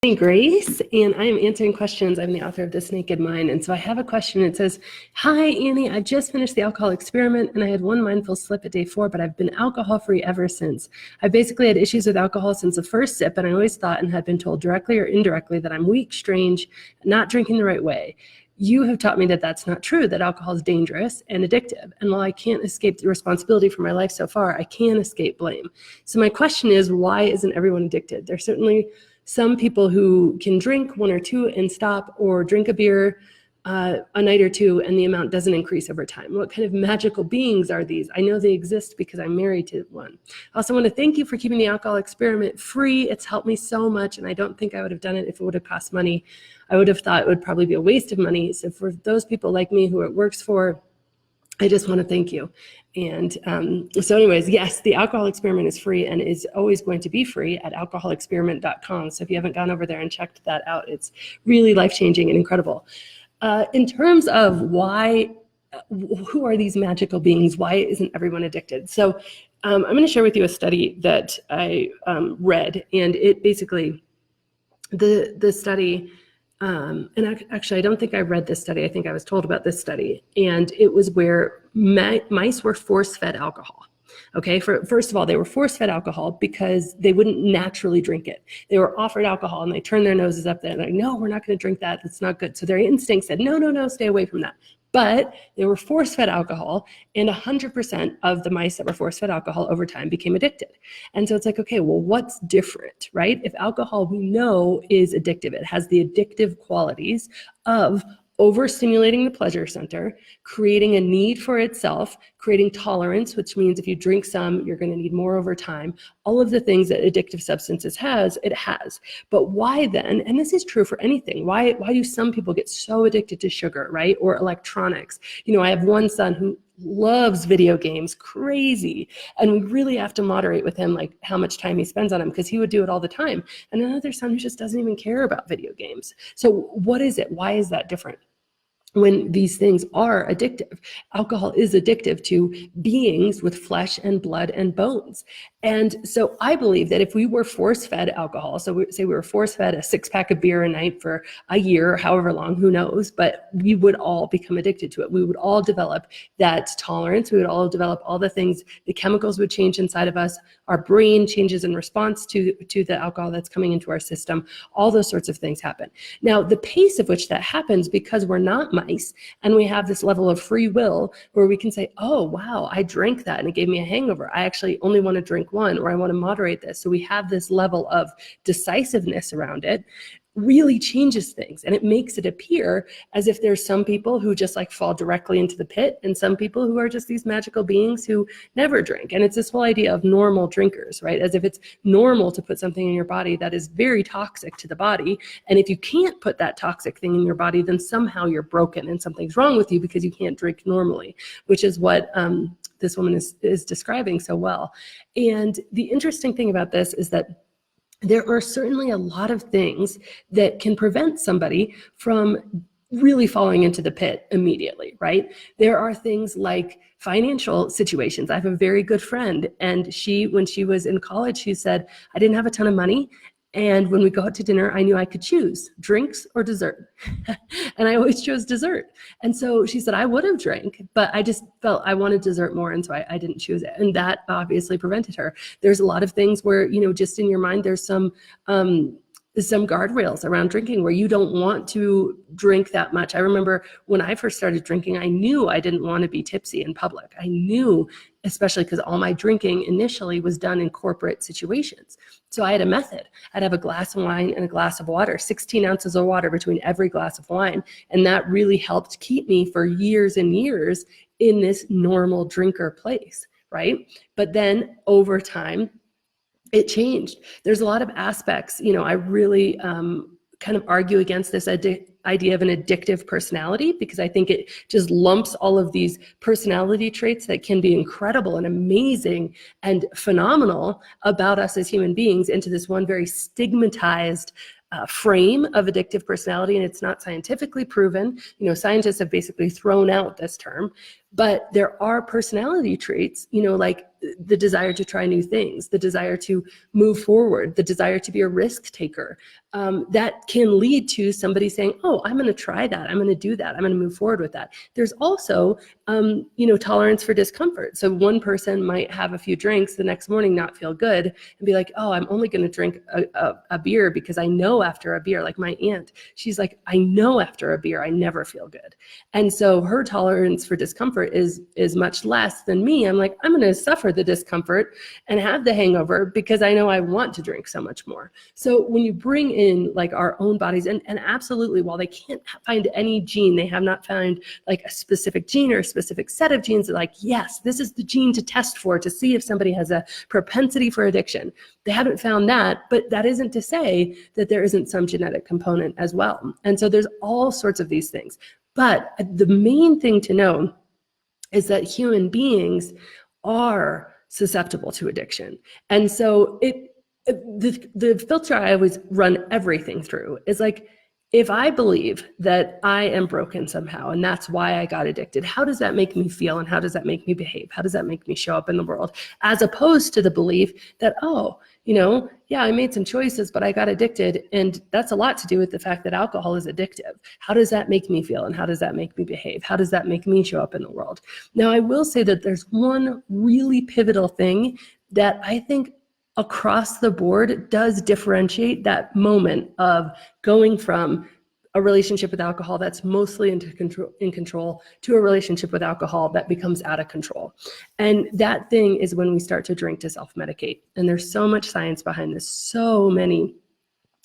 Grace, and I am answering questions. I'm the author of This Naked Mind, and so I have a question. It says, "Hi Annie, I just finished the alcohol experiment and I had one mindful slip at day 4, but I've been alcohol-free ever since. I basically had issues with alcohol since the first sip, and I always thought and had been told directly or indirectly that I'm weak, strange, not drinking the right way. You have taught me that that's not true, that alcohol is dangerous and addictive. And while I can't escape the responsibility for my life so far, I can escape blame. So my question is, why isn't everyone addicted? There's certainly some people who can drink 1 or 2 and stop, or drink a beer a night or 2 and the amount doesn't increase over time. What kind of magical beings are these? I know they exist because I'm married to one. I also want to thank you for keeping the alcohol experiment free. It's helped me so much, and I don't think I would have done it if it would have cost money. I would have thought it would probably be a waste of money. So for those people like me who it works for, I just want to thank you." And so anyways, yes, the alcohol experiment is free and is always going to be free at alcoholexperiment.com. So if you haven't gone over there and checked that out, it's really life-changing and incredible. In terms of why, who are these magical beings? Why isn't everyone addicted? So I'm going to share with you a study that I read, and it basically, the study, and actually, I don't think I read this study. I think I was told about this study. And it was where mice were force-fed alcohol. Okay, first of all, they were force-fed alcohol because they wouldn't naturally drink it. They were offered alcohol and they turned their noses up there and like, no, we're not going to drink that. That's not good. So their instinct said, no, no, no, stay away from that. But they were force-fed alcohol, and 100% of the mice that were force-fed alcohol over time became addicted. And so it's like, okay, well, what's different, right? If alcohol, we know, is addictive, it has the addictive qualities of overstimulating the pleasure center, creating a need for itself, creating tolerance, which means if you drink some, you're going to need more over time. All of the things that addictive substances has, it has. But why then, and this is true for anything, why do some people get so addicted to sugar, right? Or electronics? You know, I have one son who loves video games, crazy. And we really have to moderate with him, like how much time he spends on them, because he would do it all the time. And another son who just doesn't even care about video games. So what is it? Why is that different? When these things are addictive. Alcohol is addictive to beings with flesh and blood and bones. And so I believe that if we were force-fed alcohol, so say we were force-fed a 6-pack of beer a night for a year, however long, who knows, but we would all become addicted to it. We would all develop that tolerance. We would all develop all the things, the chemicals would change inside of us. Our brain changes in response to the alcohol that's coming into our system. All those sorts of things happen. Now, the pace of which that happens, because we're not mice and we have this level of free will where we can say, oh, wow, I drank that and it gave me a hangover. I actually only want to drink one, or I want to moderate this. So we have this level of decisiveness around it, really changes things, and it makes it appear as if there's some people who just like fall directly into the pit and some people who are just these magical beings who never drink. And it's this whole idea of normal drinkers, right? As if it's normal to put something in your body that is very toxic to the body. And if you can't put that toxic thing in your body, then somehow you're broken and something's wrong with you because you can't drink normally, which is what this woman is describing so well. And the interesting thing about this is that there are certainly a lot of things that can prevent somebody from really falling into the pit immediately, right? There are things like financial situations. I have a very good friend, and when she was in college, she said, I didn't have a ton of money. And when we go out to dinner, I knew I could choose drinks or dessert. And I always chose dessert. And so she said, I would have drank, but I just felt I wanted dessert more. And so I didn't choose it. And that obviously prevented her. There's a lot of things where, you know, just in your mind, there's some guardrails around drinking where you don't want to drink that much. I remember when I first started drinking, I knew I didn't want to be tipsy in public. I knew, especially because all my drinking initially was done in corporate situations. So I had a method. I'd have a glass of wine and a glass of water, 16 ounces of water between every glass of wine. And that really helped keep me for years and years in this normal drinker place, right? But then over time, it changed. There's a lot of aspects, you know, I really kind of argue against this idea of an addictive personality, because I think it just lumps all of these personality traits that can be incredible and amazing and phenomenal about us as human beings into this one very stigmatized frame of addictive personality. And it's not scientifically proven. You know, scientists have basically thrown out this term. But there are personality traits, like the desire to try new things, the desire to move forward, the desire to be a risk taker, that can lead to somebody saying, oh, I'm going to try that. I'm going to do that. I'm going to move forward with that. There's also, tolerance for discomfort. So one person might have a few drinks the next morning, not feel good, and be like, oh, I'm only going to drink a beer because I know after a beer, like my aunt, she's like, I know after a beer, I never feel good. And so her tolerance for discomfort is much less than me. I'm like, I'm going to suffer the discomfort and have the hangover because I know I want to drink so much more. So when you bring in like our own bodies, and absolutely, while they can't find any gene, they have not found like a specific gene or a specific set of genes that like, yes, this is the gene to test for to see if somebody has a propensity for addiction. They haven't found that, but that isn't to say that there isn't some genetic component as well. And so there's all sorts of these things. But the main thing to know is that human beings are susceptible to addiction. And so the filter I always run everything through is like, if I believe that I am broken somehow and that's why I got addicted, how does that make me feel and how does that make me behave? How does that make me show up in the world? As opposed to the belief that, oh, yeah, I made some choices, but I got addicted. And that's a lot to do with the fact that alcohol is addictive. How does that make me feel? And how does that make me behave? How does that make me show up in the world? Now, I will say that there's one really pivotal thing that I think across the board does differentiate that moment of going from a relationship with alcohol that's mostly in control to a relationship with alcohol that becomes out of control. And that thing is when we start to drink to self-medicate. And there's so much science behind this, so many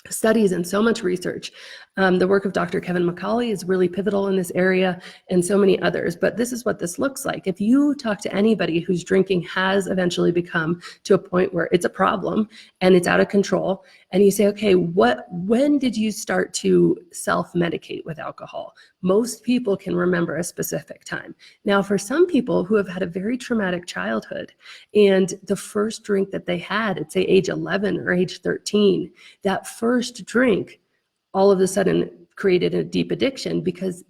studies and so much research. The work of Dr. Kevin McCauley is really pivotal in this area, and so many others. But this is what this looks like. If you talk to anybody whose drinking has eventually become to a point where it's a problem and it's out of control, and you say, okay, when did you start to self-medicate with alcohol? Most people can remember a specific time. Now, for some people who have had a very traumatic childhood, and the first drink that they had at, say, age 11 or age 13, that first drink all of a sudden created a deep addiction, because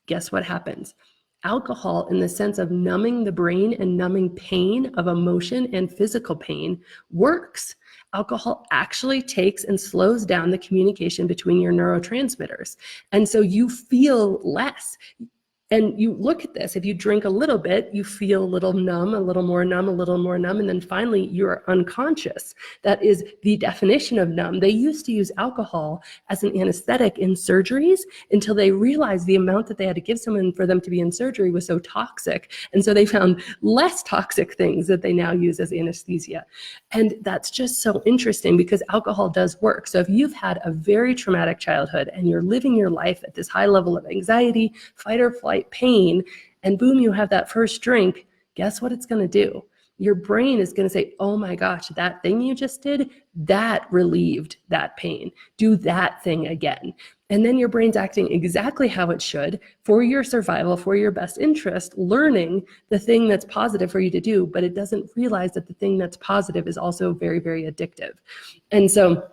guess what happens? Alcohol, in the sense of numbing the brain and numbing pain of emotion and physical pain, works. Alcohol actually takes and slows down the communication between your neurotransmitters. And so you feel less. And you look at this, if you drink a little bit, you feel a little numb, a little more numb, a little more numb, and then finally you're unconscious. That is the definition of numb. They used to use alcohol as an anesthetic in surgeries until they realized the amount that they had to give someone for them to be in surgery was so toxic. And so they found less toxic things that they now use as anesthesia. And that's just so interesting because alcohol does work. So if you've had a very traumatic childhood and you're living your life at this high level of anxiety, fight or flight, pain, and boom, you have that first drink, guess what it's going to do? Your brain is going to say, oh my gosh, that thing you just did, that relieved that pain. Do that thing again. And then your brain's acting exactly how it should for your survival, for your best interest, learning the thing that's positive for you to do, but it doesn't realize that the thing that's positive is also very, very addictive. And so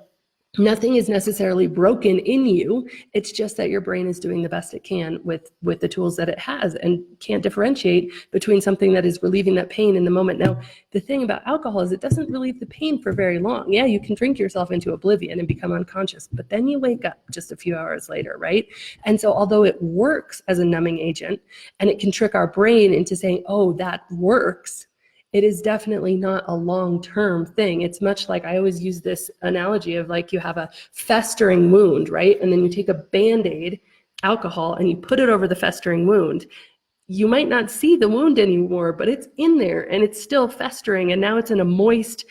nothing is necessarily broken in you. It's just that your brain is doing the best it can with the tools that it has and can't differentiate between something that is relieving that pain in the moment. Now, the thing about alcohol is it doesn't relieve the pain for very long. Yeah, you can drink yourself into oblivion and become unconscious, but then you wake up just a few hours later, right? And so although it works as a numbing agent and it can trick our brain into saying, oh, that works, it is definitely not a long-term thing. It's much like, I always use this analogy of like you have a festering wound, right? And then you take a Band-Aid, alcohol, and you put it over the festering wound. You might not see the wound anymore, but it's in there and it's still festering. And now it's in a moist,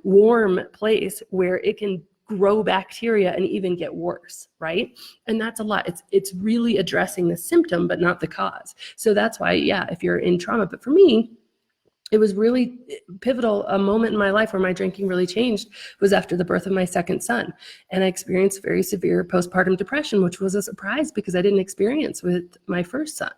warm place where it can grow bacteria and even get worse, right? And that's a lot. It's really addressing the symptom, but not the cause. So that's why, yeah, if you're in trauma, but for me, it was really pivotal. A moment in my life where my drinking really changed was after the birth of my second son. And I experienced very severe postpartum depression, which was a surprise because I didn't experience with my first son.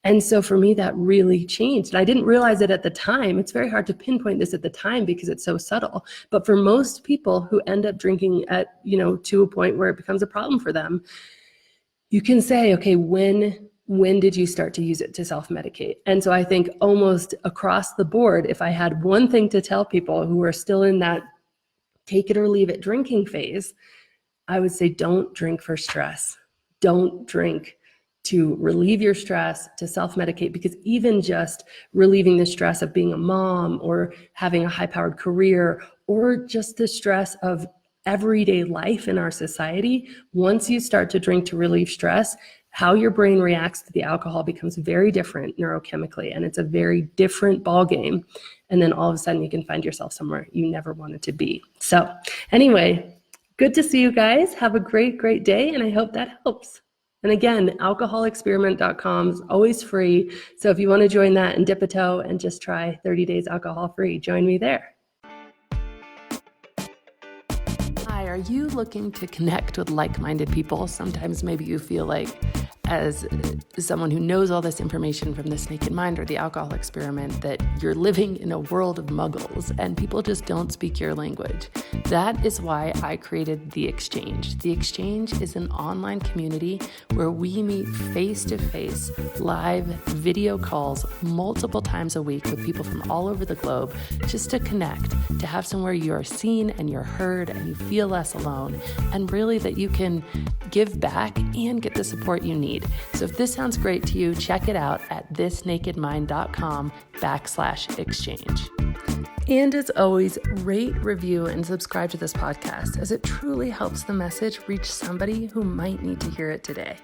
And so for me, that really changed. And I didn't realize it at the time. It's very hard to pinpoint this at the time because it's so subtle. But for most people who end up drinking at, to a point where it becomes a problem for them, you can say, okay, when when did you start to use it to self-medicate? And so I think almost across the board, if I had one thing to tell people who are still in that take it or leave it drinking phase, I would say don't drink for stress. Don't drink to relieve your stress, to self-medicate, because even just relieving the stress of being a mom or having a high-powered career or just the stress of everyday life in our society, once you start to drink to relieve stress, how your brain reacts to the alcohol becomes very different neurochemically, and it's a very different ball game. And then all of a sudden you can find yourself somewhere you never wanted to be. So anyway, good to see you guys. Have a great, great day, and I hope that helps. And again, alcoholexperiment.com is always free. So if you want to join that and dip a toe and just try 30 days alcohol-free, join me there. Hi, are you looking to connect with like-minded people? Sometimes maybe you feel like, as someone who knows all this information from this Naked Mind or the alcohol experiment, that you're living in a world of muggles and people just don't speak your language. That is why I created The Exchange. The Exchange is an online community where we meet face-to-face, live video calls multiple times a week with people from all over the globe, just to connect, to have somewhere you're seen and you're heard and you feel less alone, and really that you can give back and get the support you need. So if this sounds great to you, check it out at thisnakedmind.com/exchange. And as always, rate, review, and subscribe to this podcast, as it truly helps the message reach somebody who might need to hear it today.